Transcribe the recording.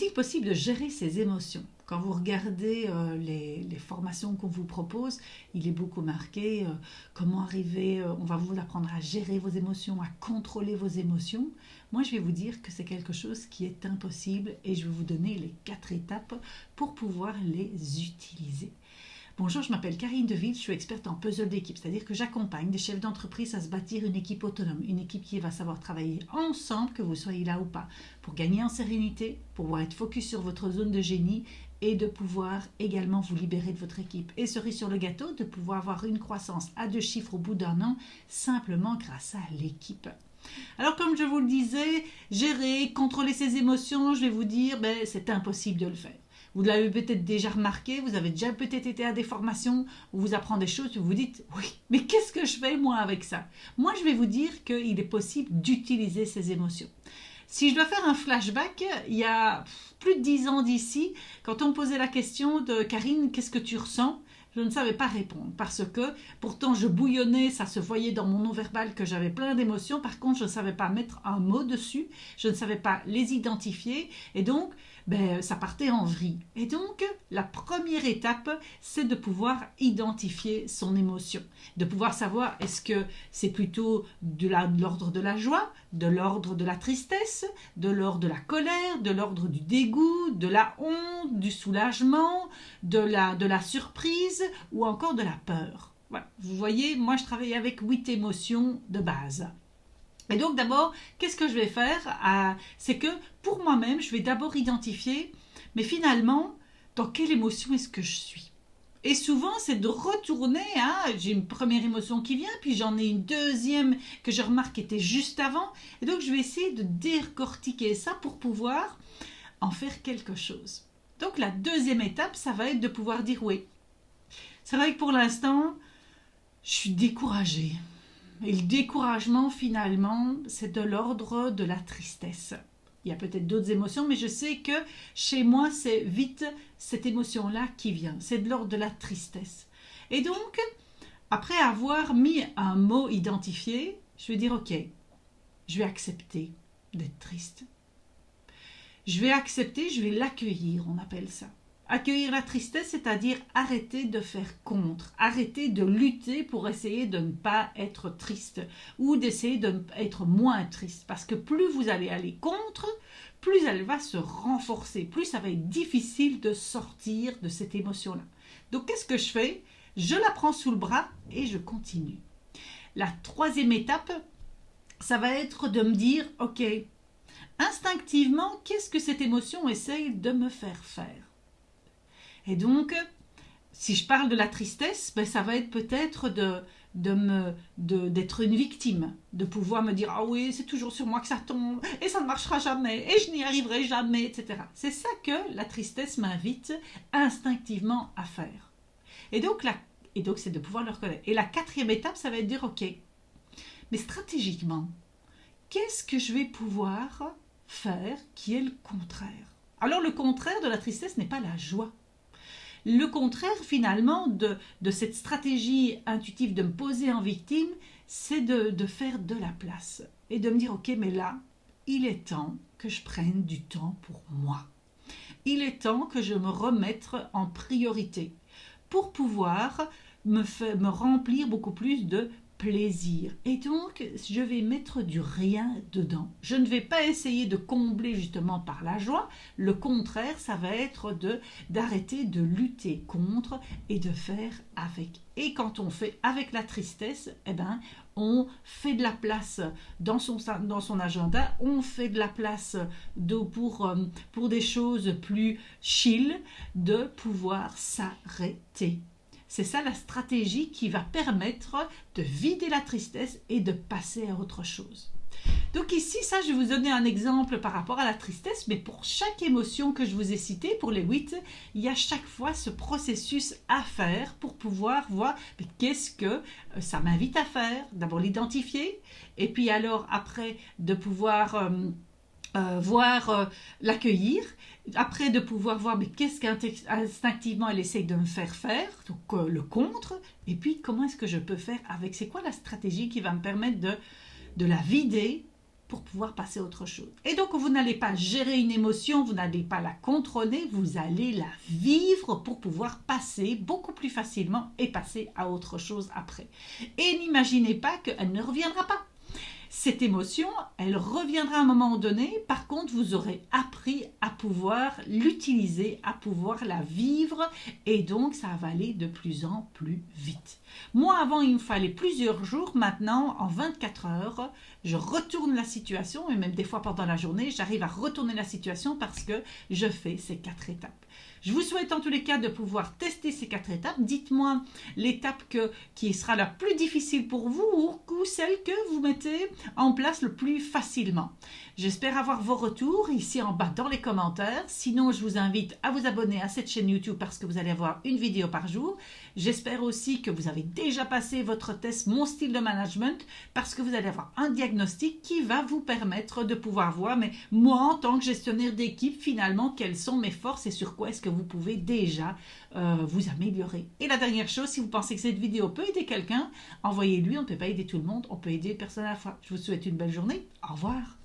est-il possible de gérer ses émotions? Quand vous regardez les formations qu'on vous propose, il est beaucoup marqué comment arriver, on va vous apprendre à gérer vos émotions, à contrôler vos émotions. Moi, je vais vous dire que c'est quelque chose qui est impossible et je vais vous donner les 4 étapes pour pouvoir les utiliser. Bonjour, je m'appelle Karine Deville, je suis experte en puzzle d'équipe, c'est-à-dire que j'accompagne des chefs d'entreprise à se bâtir une équipe autonome, une équipe qui va savoir travailler ensemble, que vous soyez là ou pas, pour gagner en sérénité, pour pouvoir être focus sur votre zone de génie et de pouvoir également vous libérer de votre équipe. Et cerise sur le gâteau, de pouvoir avoir une croissance à 2 chiffres au bout d'un an, simplement grâce à l'équipe. Alors comme je vous le disais, gérer, contrôler ses émotions, je vais vous dire, c'est impossible de le faire. Vous l'avez peut-être déjà remarqué, vous avez déjà peut-être été à des formations où vous apprenez des choses et vous vous dites « Oui, mais qu'est-ce que je fais moi avec ça ?» Moi, je vais vous dire qu'il est possible d'utiliser ces émotions. Si je dois faire un flashback, il y a plus de 10 ans d'ici, quand on me posait la question de « Karine, qu'est-ce que tu ressens ?» Je ne savais pas répondre parce que pourtant je bouillonnais, ça se voyait dans mon non-verbal que j'avais plein d'émotions. Par contre, je ne savais pas mettre un mot dessus, je ne savais pas les identifier et donc ça partait en vrille. Et donc, la première étape, c'est de pouvoir identifier son émotion, de pouvoir savoir est-ce que c'est plutôt de l'ordre de la joie, de l'ordre de la tristesse, de l'ordre de la colère, de l'ordre du dégoût, de la honte, du soulagement, de la surprise ou encore de la peur. Voilà. Vous voyez, moi je travaille avec 8 émotions de base. Et donc d'abord, qu'est-ce que je vais faire? C'est que pour moi-même, je vais d'abord identifier, mais finalement, dans quelle émotion est-ce que je suis? Et souvent, c'est de retourner, j'ai une première émotion qui vient, puis j'en ai une deuxième que je remarque qui était juste avant. Et donc, je vais essayer de décortiquer ça pour pouvoir en faire quelque chose. Donc, la deuxième étape, ça va être de pouvoir dire oui. C'est vrai que pour l'instant, je suis découragée. Et le découragement, finalement, c'est de l'ordre de la tristesse. Il y a peut-être d'autres émotions, mais je sais que chez moi, c'est vite cette émotion-là qui vient. C'est de l'ordre de la tristesse. Et donc, après avoir mis un mot identifié, je vais dire, ok, je vais accepter d'être triste. Je vais accepter, je vais l'accueillir, on appelle ça. Accueillir la tristesse, c'est-à-dire arrêter de faire contre, arrêter de lutter pour essayer de ne pas être triste ou d'essayer d'être moins triste. Parce que plus vous allez aller contre, plus elle va se renforcer, plus ça va être difficile de sortir de cette émotion-là. Donc qu'est-ce que je fais? Je la prends sous le bras et je continue. La troisième étape, ça va être de me dire, ok, instinctivement, qu'est-ce que cette émotion essaye de me faire faire? Et donc, si je parle de la tristesse, ça va être peut-être d'être une victime, de pouvoir me dire « Ah oui, c'est toujours sur moi que ça tombe, et ça ne marchera jamais, et je n'y arriverai jamais, etc. » C'est ça que la tristesse m'invite instinctivement à faire. Et donc, c'est de pouvoir le reconnaître. Et la quatrième étape, ça va être de dire « Ok, mais stratégiquement, qu'est-ce que je vais pouvoir faire qui est le contraire ?» Alors, le contraire de la tristesse n'est pas la joie. Le contraire, finalement, de cette stratégie intuitive de me poser en victime, c'est de faire de la place et de me dire, ok, mais là, il est temps que je prenne du temps pour moi. Il est temps que je me remette en priorité pour pouvoir me remplir beaucoup plus de plaisir. Et donc, je vais mettre du rien dedans. Je ne vais pas essayer de combler justement par la joie. Le contraire, ça va être d'arrêter de lutter contre et de faire avec. Et quand on fait avec la tristesse, on fait de la place dans son agenda, on fait de la place pour des choses plus chill, de pouvoir s'arrêter. C'est ça la stratégie qui va permettre de vider la tristesse et de passer à autre chose. Donc ici, je vais vous donner un exemple par rapport à la tristesse, mais pour chaque émotion que je vous ai citée, pour les 8, il y a chaque fois ce processus à faire pour pouvoir voir qu'est-ce que ça m'invite à faire. D'abord l'identifier, et puis alors après de pouvoir l'accueillir, après de pouvoir voir qu'est-ce qu'instinctivement elle essaye de me faire faire, donc le contre, et puis comment est-ce que je peux faire avec, c'est quoi la stratégie qui va me permettre de la vider pour pouvoir passer à autre chose. Et donc, vous n'allez pas gérer une émotion, vous n'allez pas la contrôler, vous allez la vivre pour pouvoir passer beaucoup plus facilement et passer à autre chose après. Et n'imaginez pas qu'elle ne reviendra pas. Cette émotion, elle reviendra à un moment donné. Par contre, vous aurez appris à pouvoir l'utiliser, à pouvoir la vivre et donc ça va aller de plus en plus vite. Moi, avant, il me fallait plusieurs jours. Maintenant, en 24 heures, je retourne la situation et même des fois pendant la journée, j'arrive à retourner la situation parce que je fais ces 4 étapes. Je vous souhaite en tous les cas de pouvoir tester ces 4 étapes. Dites-moi l'étape qui sera la plus difficile pour vous ou celle que vous mettez en place le plus facilement. J'espère avoir vos retours ici en bas dans les commentaires. Sinon, je vous invite à vous abonner à cette chaîne YouTube parce que vous allez avoir une vidéo par jour. J'espère aussi que vous avez déjà passé votre test Mon style de management parce que vous allez avoir un diagnostic qui va vous permettre de pouvoir voir, mais moi en tant que gestionnaire d'équipe, finalement, quelles sont mes forces et sur quoi est-ce que vous pouvez déjà vous améliorer. Et la dernière chose, si vous pensez que cette vidéo peut aider quelqu'un, envoyez-lui. On ne peut pas aider tout le monde, on peut aider une personne à la fois. Je vous souhaite une belle journée. Au revoir.